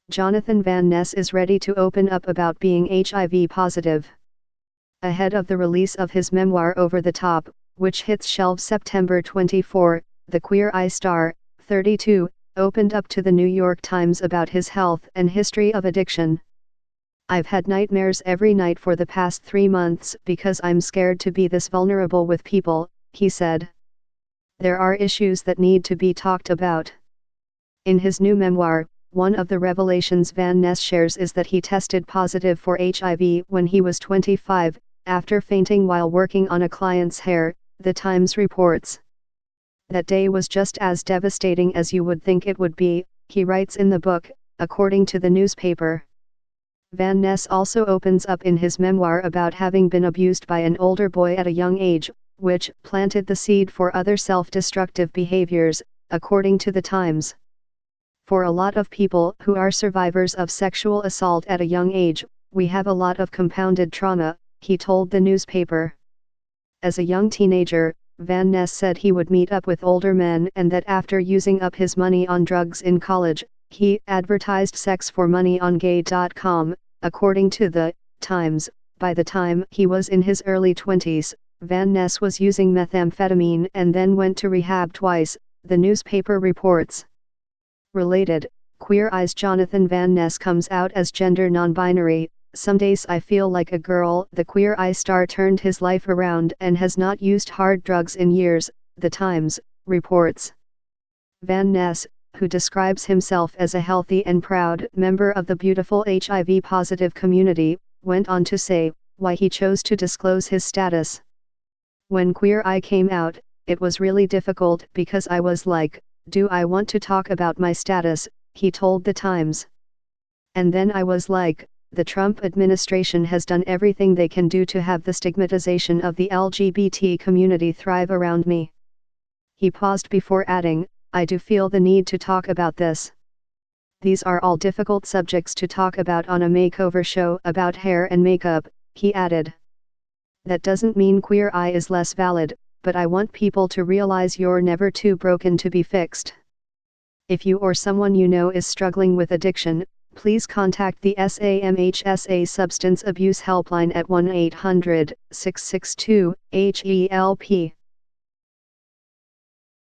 Jonathan Van Ness is ready to open up about being HIV positive. Ahead of the release of his memoir Over the Top, which hits shelves September 24, the Queer Eye star, 32, opened up to the New York Times about his health and history of addiction. "I've had nightmares every night for the past 3 months because I'm scared to be this vulnerable with people," he said. "There are issues that need to be talked about." In his new memoir, one of the revelations Van Ness shares is that he tested positive for HIV when he was 25, after fainting while working on a client's hair, the Times reports. "That day was just as devastating as you would think it would be," he writes in the book, according to the newspaper. Van Ness also opens up in his memoir about having been abused by an older boy at a young age, which planted the seed for other self-destructive behaviors, according to the Times. "For a lot of people who are survivors of sexual assault at a young age, we have a lot of compounded trauma," he told the newspaper. As a young teenager, Van Ness said he would meet up with older men and that after using up his money on drugs in college, he advertised sex for money on gay.com, according to the Times. By the time he was in his early 20s, Van Ness was using methamphetamine and then went to rehab twice, the newspaper reports. Related, Queer Eye's Jonathan Van Ness comes out as gender non-binary. "Some days I feel like a girl." The Queer Eye star turned his life around and has not used hard drugs in years, the Times reports. Van Ness, who describes himself as a healthy and proud member of the beautiful HIV-positive community, went on to say why he chose to disclose his status. "When Queer Eye came out, it was really difficult because I was like, do I want to talk about my status?" he told the Times. "And then I was like, the Trump administration has done everything they can do to have the stigmatization of the LGBT community thrive around me." He paused before adding, "I do feel the need to talk about this. These are all difficult subjects to talk about on a makeover show about hair and makeup," he added. "That doesn't mean Queer Eye is less valid, but I want people to realize you're never too broken to be fixed. If you or someone you know is struggling with addiction, please contact the SAMHSA Substance Abuse Helpline at 1-800-662-HELP.